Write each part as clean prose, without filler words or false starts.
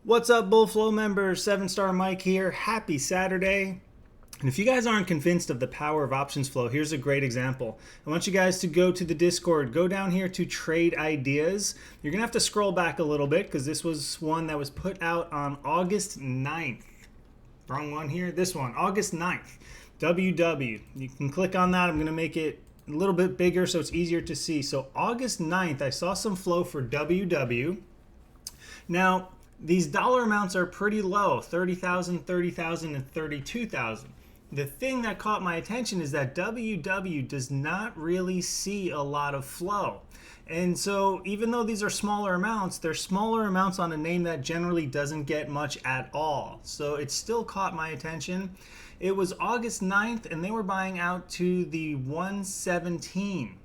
What's up, Bullflow members? 7-Star Mike here. Happy Saturday. And if you guys aren't convinced of the power of options flow, here's a great example. I want you guys to go to the Discord, go down here to Trade Ideas. You're going to have to scroll back a little bit because this was one that was put out on August 9th. Wrong one here. This one, August 9th. WW. You can click on that. I'm going to make it a little bit bigger so it's easier to see. So August 9th, I saw some flow for WW. Now, these dollar amounts are pretty low, 30,000, 30,000, and 32,000. The thing that caught my attention is that WW does not really see a lot of flow. And so even though these are smaller amounts, they're smaller amounts on a name that generally doesn't get much at all. So it still caught my attention. It was August 9th and they were buying out to the 117.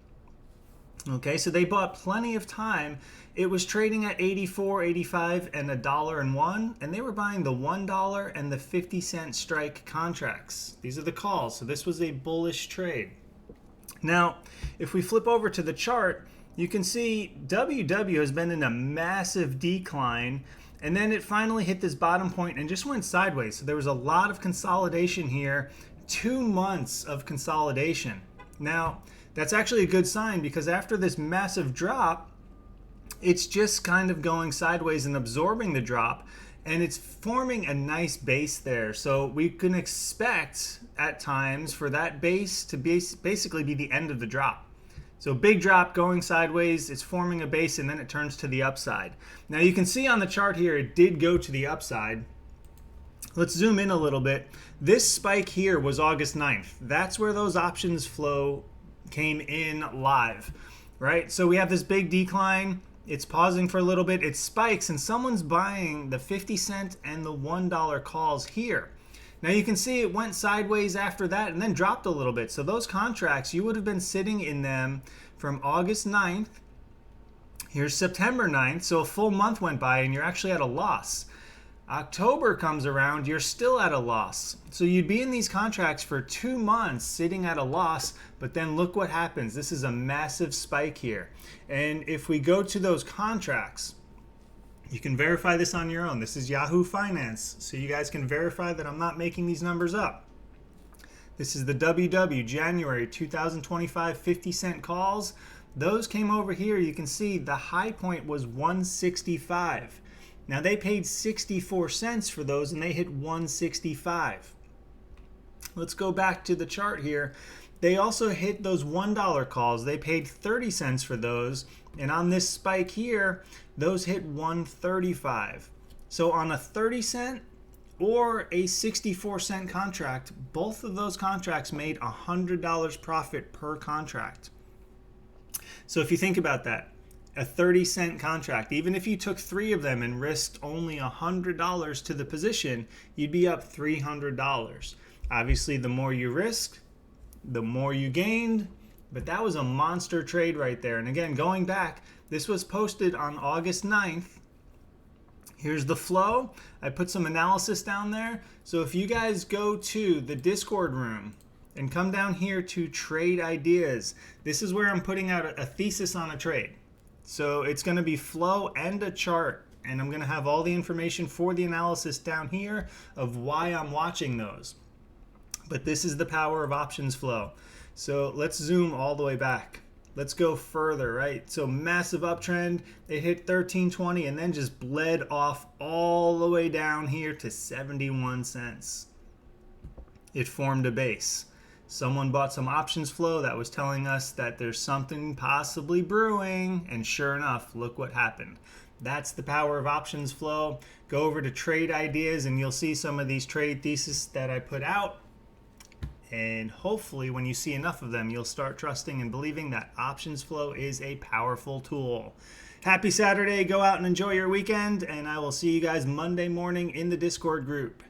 Okay, so they bought plenty of time. It was trading at 84, 85, and $1.01, and they were buying the $1 and the 50-cent strike contracts. These are the calls, so this was a bullish trade. Now, if we flip over to the chart, you can see WW has been in a massive decline, and then it finally hit this bottom point and just went sideways. So there was a lot of consolidation here, 2 months of consolidation. Now, that's actually a good sign because after this massive drop, it's just kind of going sideways and absorbing the drop, and it's forming a nice base there. So we can expect at times for that base to basically be the end of the drop. So big drop going sideways, it's forming a base, and then it turns to the upside. Now you can see on the chart here, it did go to the upside. Let's zoom in a little bit. This spike here was August 9th. That's where those options flow came in live, right? So we have this big decline. It's pausing for a little bit. It spikes, and someone's buying the 50-cent and the $1 calls here. Now you can see it went sideways after that and then dropped a little bit. So those contracts, you would have been sitting in them from August 9th. Here's September 9th. So a full month went by and you're actually at a loss. October comes around, you're still at a loss. So you'd be in these contracts for 2 months sitting at a loss, but then look what happens. This is a massive spike here. And if we go to those contracts, you can verify this on your own. This is Yahoo Finance, so you guys can verify that I'm not making these numbers up. This is the WW January 2025 50-cent calls. Those came over here. You can see the high point was 165. Now they paid 64 cents for those and they hit 165. Let's go back to the chart here. They also hit those $1 calls. They paid 30 cents for those. And on this spike here, those hit 135. So on a 30-cent or a 64-cent contract, both of those contracts made $100 profit per contract. So if you think about that, a 30-cent contract, even if you took 3 of them and risked only $100 to the position, you'd be up $300. Obviously, the more you risked, the more you gained, but that was a monster trade right there. And again, going back, this was posted on August 9th. Here's the flow. I put some analysis down there. So if you guys go to the Discord room and come down here to Trade Ideas, this is where I'm putting out a thesis on a trade. So it's going to be flow and a chart, and I'm going to have all the information for the analysis down here of why I'm watching those. But this is the power of options flow. So let's zoom all the way back. Let's go further, right? So massive uptrend, it hit 13.20 and then just bled off all the way down here to 71 cents. It formed a base. Someone bought some options flow that was telling us that there's something possibly brewing, and sure enough, look what happened. That's the power of options flow. Go over to Trade Ideas and you'll see some of these trade theses that I put out. And hopefully when you see enough of them, you'll start trusting and believing that options flow is a powerful tool. Happy Saturday. Go out and enjoy your weekend, and I will see you guys Monday morning in the Discord group.